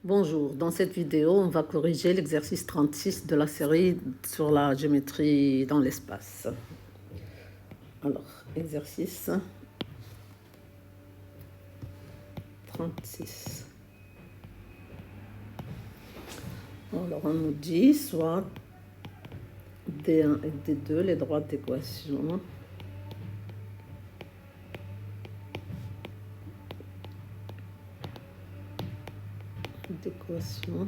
Bonjour, dans cette vidéo, on va corriger l'exercice 36 de la série sur la géométrie dans l'espace. Alors, exercice 36. Alors, on nous dit soit D1 et D2, les droites d'équation. D'équation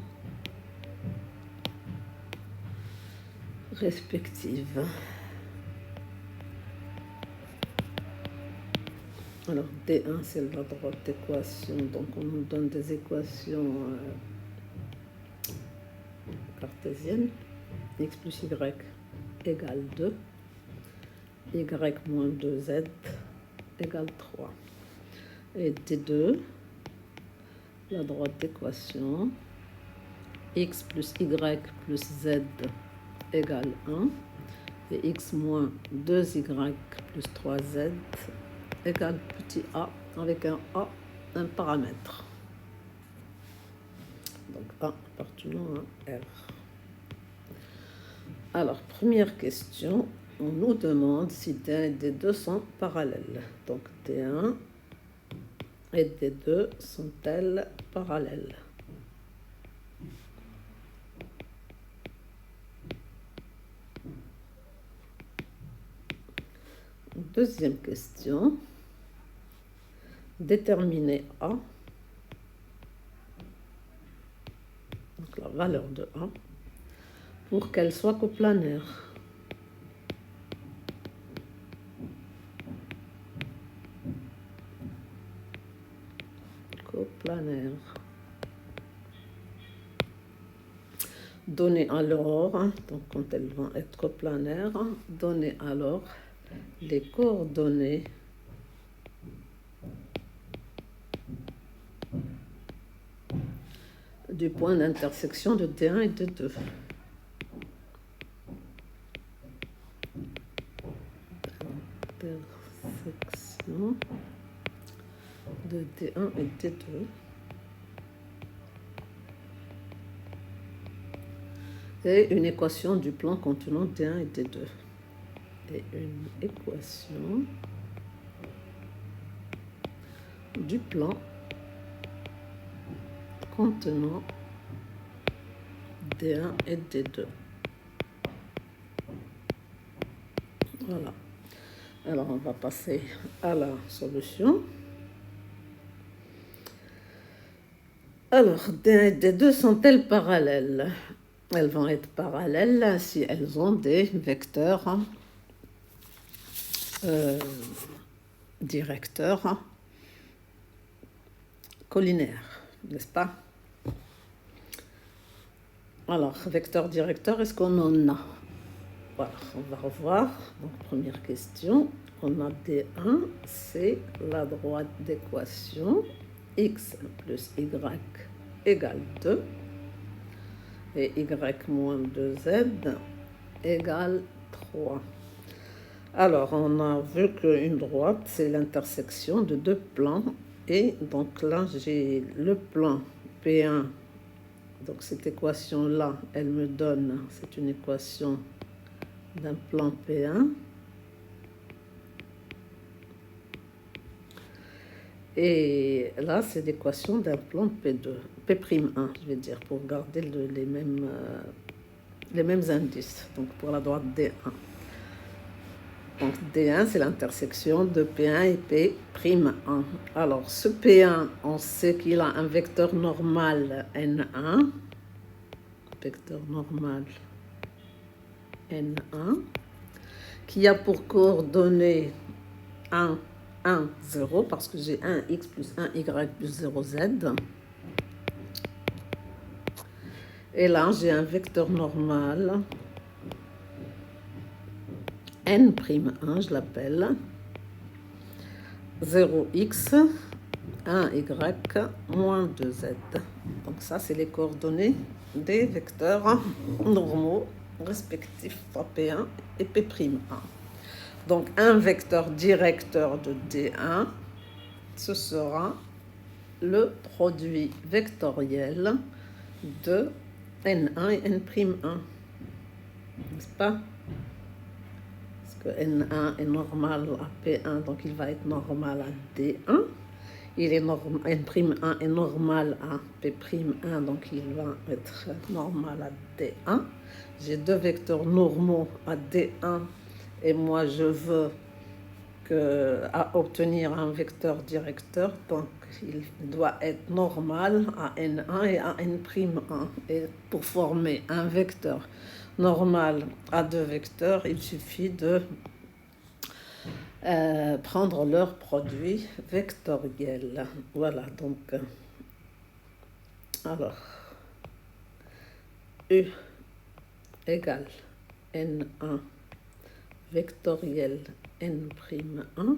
respectives. Alors D1 c'est la droite d'équation, donc on nous donne des équations cartésiennes. X plus Y égale 2, Y moins 2Z égale 3. Et D2, la droite d'équation, X plus Y plus Z égale 1 et X moins 2Y plus 3Z égale petit a avec un paramètre. Donc A appartenant à R. Alors, première question, on nous demande si D1 et D2 sont parallèles. Donc D1 et D2 sont-elles parallèles? Deuxième question, déterminer A, donc la valeur de A, pour qu'elle soit coplanaire. Coplanaire. Donner alors, donc quand elles vont être coplanaires, donner alors les coordonnées du point d'intersection de D1 et D2. Intersection de D1 et D2. Et une équation du plan contenant D1 et D2. Et une équation du plan contenant D1 et D2. Voilà. Alors, on va passer à la solution. Alors, D1 et D2 sont-elles parallèles? Elles vont être parallèles si elles ont des vecteurs directeurs collinaires, n'est-ce pas? Alors, vecteur directeur, est-ce qu'on en a? Voilà, on va revoir. Donc, première question, on a D1, c'est la droite d'équation x plus y égale 2 et y moins 2z égale 3. Alors, on a vu qu'une droite, c'est l'intersection de deux plans. Et donc là, j'ai le plan P1. Donc cette équation-là, elle me donne, c'est une équation d'un plan P1. Et là, c'est l'équation d'un plan P2, P'1, je vais dire, pour garder les mêmes indices, donc pour la droite D1. Donc D1, c'est l'intersection de P1 et P'1. Alors, ce P1, on sait qu'il a un vecteur normal N1, vecteur normal N1, qui a pour coordonnées 1, 1, 0, parce que j'ai 1x plus 1y plus 0z. Et là, j'ai un vecteur normal N'1, je l'appelle 0x, 1y, moins 2z. Donc ça, c'est les coordonnées des vecteurs normaux respectifs à P1 et P'1. Donc un vecteur directeur de D1, ce sera le produit vectoriel de N1 et N'1, n'est-ce pas? Parce que N1 est normal à P1, donc il va être normal à D1. N'1 est normal à P'1, donc il va être normal à D1. J'ai deux vecteurs normaux à D1 et moi je veux obtenir un vecteur directeur, donc il doit être normal à N1 et à N'1. Et pour former un vecteur normal à deux vecteurs, il suffit de prendre leur produit vectoriel. Voilà, donc, alors, U égale N1 vectoriel N'1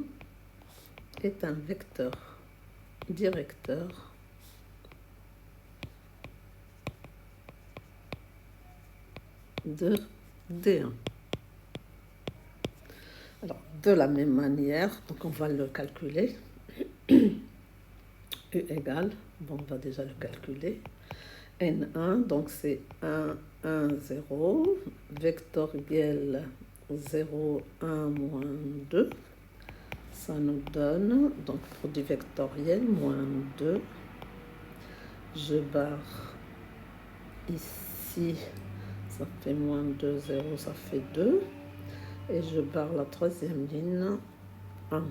est un vecteur directeur de D1. Alors, de la même manière, donc on va le calculer. U égale, bon, on va déjà le calculer. N1, donc c'est 1, 1, 0, vectoriel 0, 1, moins 2. Ça nous donne, donc produit vectoriel, moins 2. Je barre ici, ça fait moins 2, 0, ça fait 2. Et je barre la troisième ligne, 1.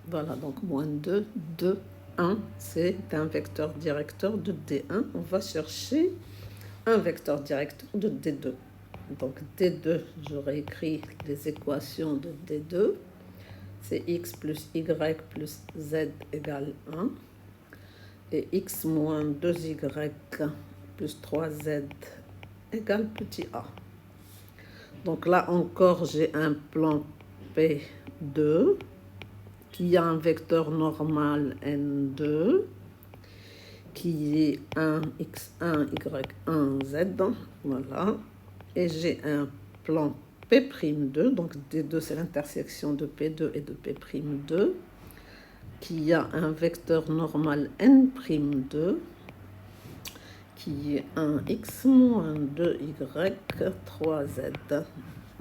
Voilà, donc moins 2, 2, 1, c'est un vecteur directeur de D1. On va chercher un vecteur directeur de D2. Donc D2, j'aurais écrit les équations de D2. C'est x plus y plus z égale 1. Et x moins 2y plus 3z égale petit a. Donc là encore, j'ai un plan P2 qui a un vecteur normal N2 qui est 1, x1, y1, z. Voilà. Et j'ai un plan P'2, donc D2 c'est l'intersection de P2 et de P'2, qui a un vecteur normal N'2 qui est 1x moins 2y 3z.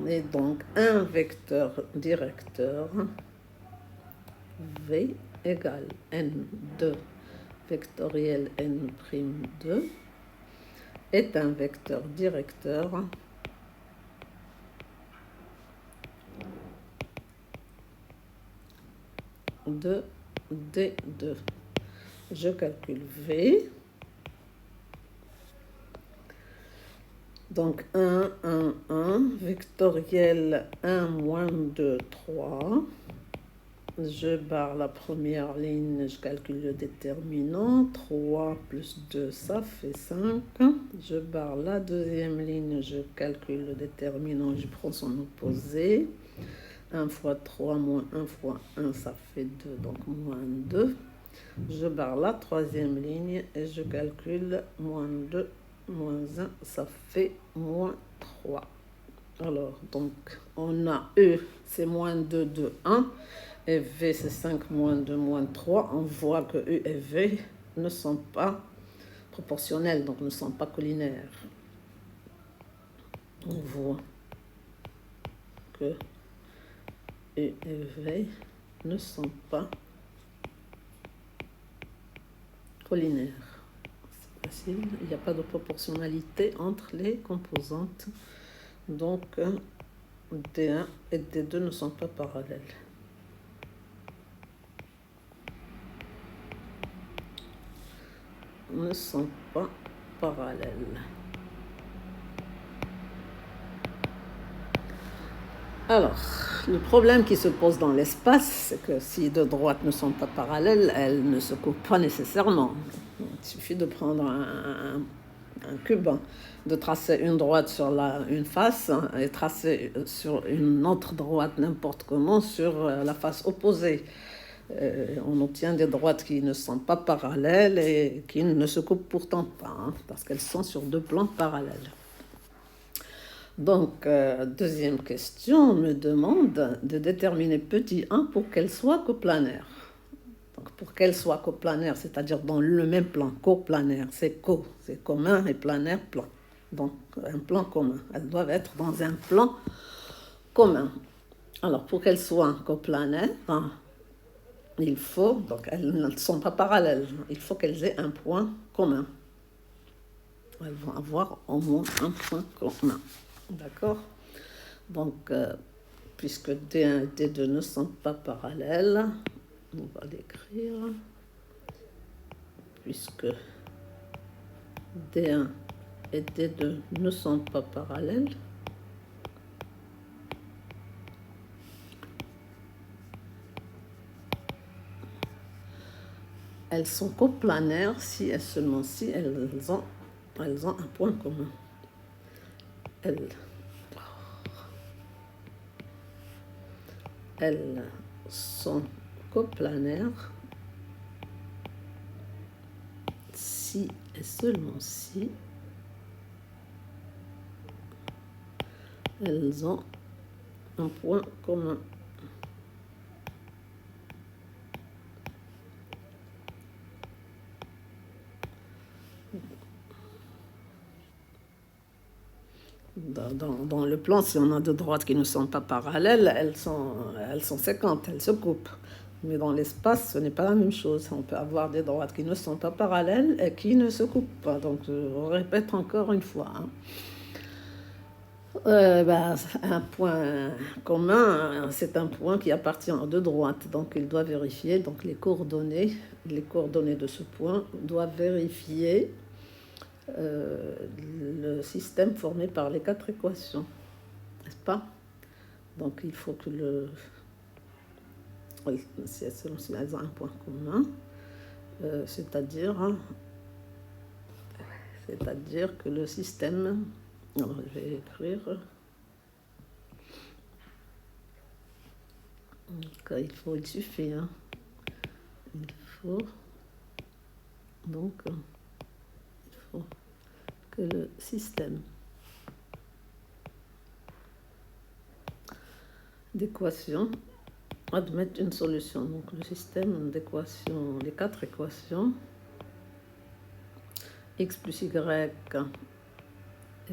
Et donc un vecteur directeur V égale N2 vectoriel N'2 est un vecteur directeur de D2. Je calcule V. Donc 1, 1, 1, vectoriel 1, moins 2, 3. Je barre la première ligne, je calcule le déterminant. 3 plus 2, ça fait 5. Je barre la deuxième ligne, je calcule le déterminant, je prends son opposé. 1 fois 3 moins 1 fois 1, ça fait 2, donc moins 2. Je barre la troisième ligne et je calcule moins 2, moins 1, ça fait moins 3. Alors, donc, on a E, c'est moins 2, 2, 1. Et V, c'est 5 moins 2, moins 3. On voit que U et V ne sont pas proportionnels, donc ne sont pas collinaires. On voit que U et V ne sont pas collinaires. C'est facile, il n'y a pas de proportionnalité entre les composantes. Donc, D1 et D2 ne sont pas parallèles. Ne sont pas parallèles. Alors, le problème qui se pose dans l'espace, c'est que si deux droites ne sont pas parallèles, elles ne se coupent pas nécessairement. Il suffit de prendre un cube, de tracer une droite sur une face et tracer sur une autre droite n'importe comment sur la face opposée. On obtient des droites qui ne sont pas parallèles et qui ne se coupent pourtant pas, parce qu'elles sont sur deux plans parallèles. Donc, deuxième question, on me demande de déterminer petit 1 pour qu'elle soit coplanaire. Donc, pour qu'elles soient coplanaires, c'est-à-dire dans le même plan, coplanaire, c'est commun et planaire, plan. Donc, un plan commun. Elles doivent être dans un plan commun. Alors, pour qu'elles soient coplanaires, il faut, donc elles ne sont pas parallèles, il faut qu'elles aient un point commun. Elles vont avoir au moins un point commun. D'accord? Donc, puisque D1 et D2 ne sont pas parallèles, on va l'écrire. Puisque D1 et D2 ne sont pas parallèles, elles sont coplanaires si et seulement si elles ont un point commun. Elles sont coplanaires si et seulement si elles ont un point commun. Dans le plan, si on a deux droites qui ne sont pas parallèles, elles sont séquentes, elles se coupent. Mais dans l'espace, ce n'est pas la même chose. On peut avoir des droites qui ne sont pas parallèles et qui ne se coupent pas. Donc, je répète encore une fois. Un point commun, c'est un point qui appartient à deux droites. Donc, il doit vérifier. Donc, les coordonnées de ce point doivent vérifier le système formé par les quatre équations, n'est-ce pas? Donc il faut que si elles ont un point commun, c'est-à-dire que le système, alors je vais écrire, donc, il suffit, il faut que le système d'équations admette une solution. Donc le système d'équations, les quatre équations, x plus y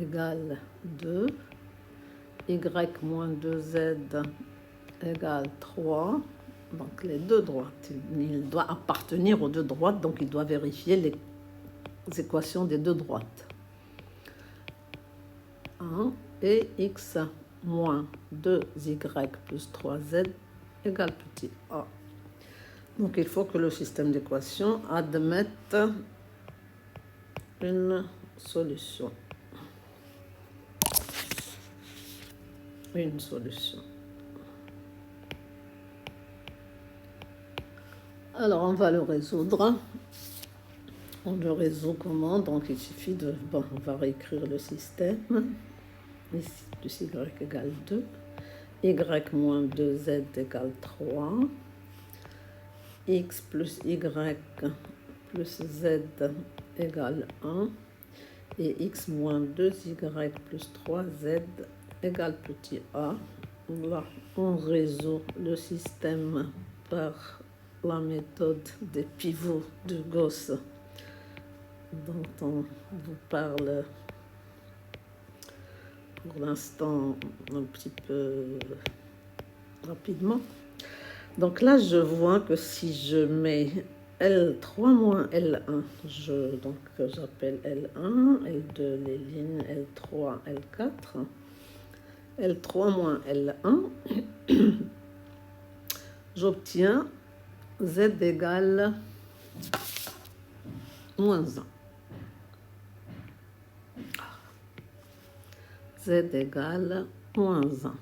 égale 2, y moins 2z égale 3. Donc les deux droites, il doit appartenir aux deux droites, donc il doit vérifier les équations des deux droites. Et x moins 2y plus 3z égale petit a. Donc il faut que le système d'équations admette une solution. Alors on va le résoudre. On le résout comment? Donc il suffit de... Bon, on va réécrire le système. Ici, plus y égale 2. Y moins 2z égale 3. X plus y plus z égale 1. Et x moins 2y plus 3z égale petit a. Là, on résout le système par la méthode des pivots de Gauss dont on vous parle pour l'instant un petit peu rapidement. Donc là, je vois que si je mets L3 moins L1, donc j'appelle L1, L2 les lignes L3, L4, L3 moins L1, j'obtiens Z égale moins 1. Z égale moins 1.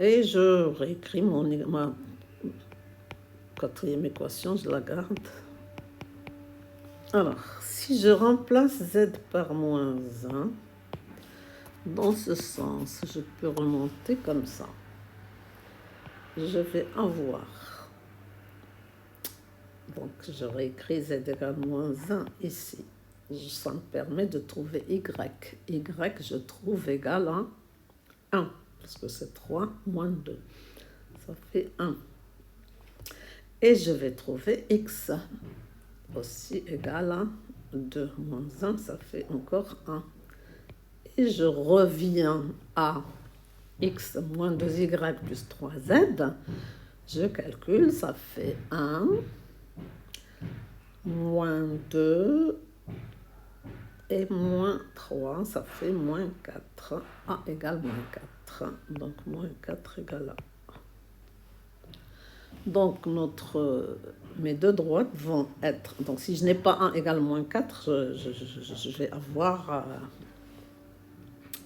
Et je réécris ma quatrième équation, je la garde. Alors, si je remplace Z par moins 1, dans ce sens, je peux remonter comme ça. Je vais avoir, donc je réécris Z égale moins 1 ici. Ça me permet de trouver Y. Y, je trouve égal à 1, parce que c'est 3 moins 2. Ça fait 1. Et je vais trouver x aussi égal à 2 moins 1, ça fait encore 1. Et je reviens à x moins 2y plus 3z. Je calcule, ça fait 1 moins 2 et moins 3, ça fait moins 4. A égale moins 4. Donc moins 4 égale à A. Donc mes deux droites vont être... Donc si je n'ai pas 1 égale moins 4, je vais avoir...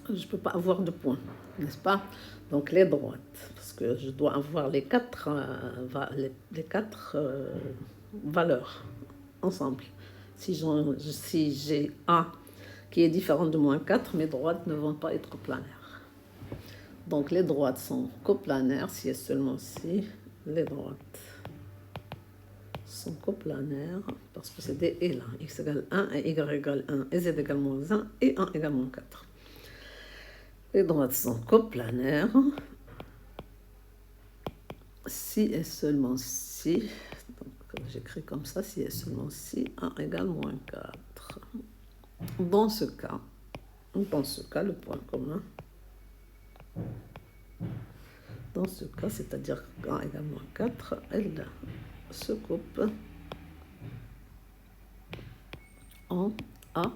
je ne peux pas avoir de points, n'est-ce pas? Donc les droites, parce que je dois avoir les quatre valeurs ensemble. Si j'ai A qui est différent de moins 4, mes droites ne vont pas être coplanaires. Donc les droites sont coplanaires si et seulement si les droites sont coplanaires, parce que c'est des et là, x égale 1 et y égale 1 et z égale moins 1 et 1 égale moins 4. Les droites sont coplanaires si et seulement si, donc j'écris comme ça, si et seulement si 1 égale moins 4. Dans ce cas, le point commun, dans ce cas, c'est-à-dire qu'un égale moins 4, elle se coupe en A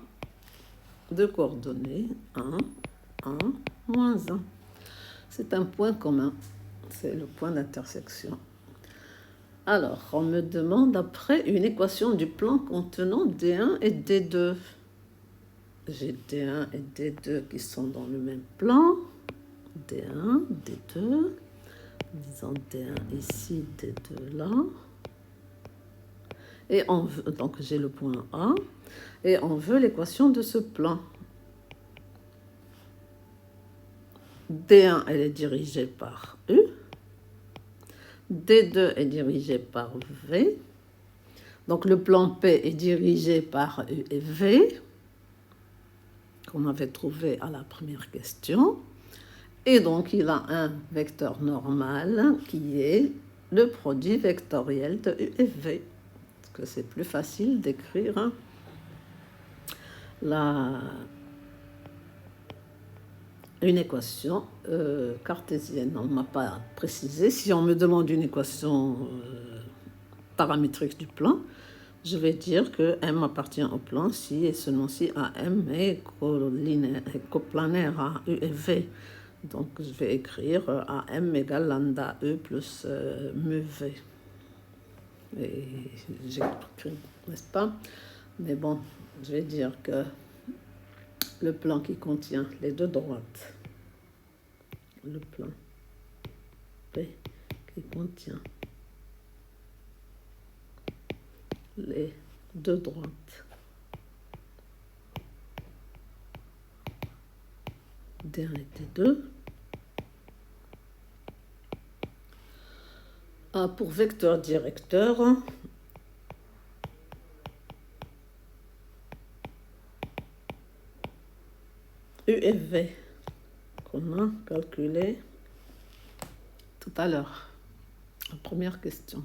de coordonnées 1, 1, moins 1. C'est un point commun, c'est le point d'intersection. Alors, on me demande après une équation du plan contenant D1 et D2. J'ai D1 et D2 qui sont dans le même plan. D1, D2. Disons D1 ici, D2 là. Et on veut, donc j'ai le point A. Et on veut l'équation de ce plan. D1, elle est dirigée par U. D2 est dirigé par V. Donc le plan P est dirigé par U et V, qu'on avait trouvé à la première question. Et donc il a un vecteur normal qui est le produit vectoriel de U et V. Parce que c'est plus facile d'écrire une équation cartésienne. On ne m'a pas précisé. Si on me demande une équation paramétrique du plan, je vais dire que M appartient au plan si et seulement si AM est coplanaire à U et V. Donc je vais écrire AM égale lambda E plus mu V. Et j'écris, n'est-ce pas? Mais bon, je vais dire que le plan qui contient les deux droites, le plan P qui contient les deux droites D1 et D2 a pour vecteur directeur U et V qu'on a calculé tout à l'heure, la première question.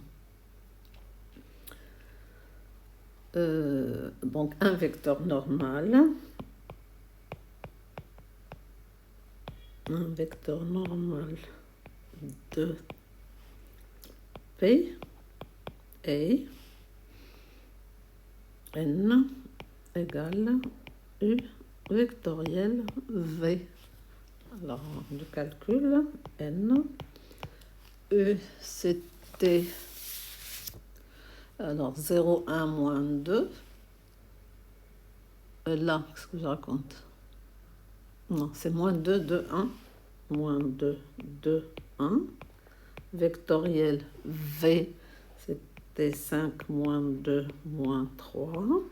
Donc un vecteur normal, de P et N égale U vectoriel V. Alors, je calcule N. E, c'était alors 0, 1, moins 2. Là, qu'est-ce que je raconte? Non, c'est moins 2, 2, 1. Moins 2, 2, 1. Vectoriel V, c'était 5, moins 2, moins 3.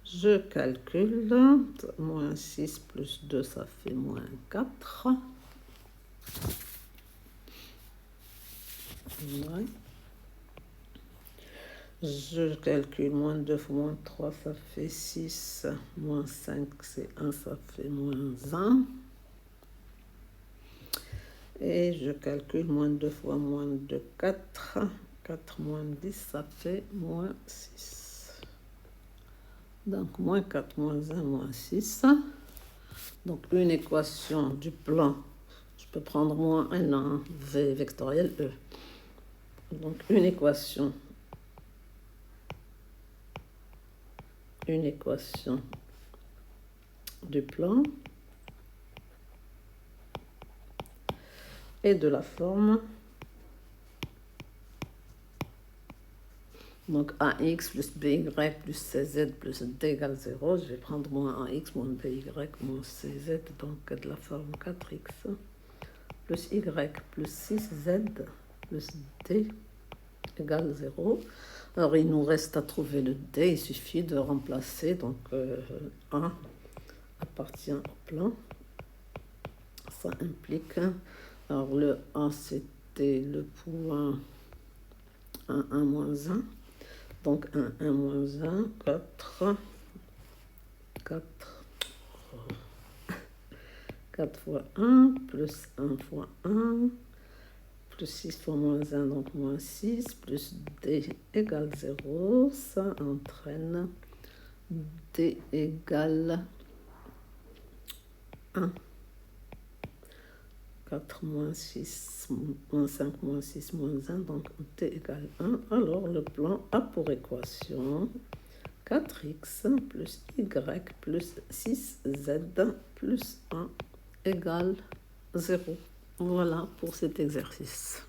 Je calcule, moins 6 plus 2, ça fait moins 4. Ouais. Je calcule moins 2 fois moins 3, ça fait 6. Moins 5, c'est 1, ça fait moins 1. Et je calcule moins 2 fois moins 2, 4. 4 moins 10, ça fait moins 6. Donc, moins 4, moins 1, moins 6. Donc, une équation du plan, je peux prendre moins 1 en V vectoriel E. Donc, une équation du plan et de la forme. Donc, AX plus BY plus CZ plus D égale 0. Je vais prendre moins AX, moins BY, moins CZ, donc de la forme 4X plus Y plus 6Z plus D égale 0. Alors, il nous reste à trouver le D. Il suffit de remplacer. Donc, 1 appartient au plan. Ça implique... Alors, le A, c'était le point 1, 1, moins 1. Donc, 1, 1, moins 1, 4 fois 1, plus 1 fois 1, plus 6 fois moins 1, donc moins 6, plus D égale 0. Ça entraîne D égale 1. 4 moins 6, moins 5, moins 6, moins 1, donc T égale 1. Alors, le plan a pour équation 4x plus y plus 6z plus 1 égale 0. Voilà pour cet exercice.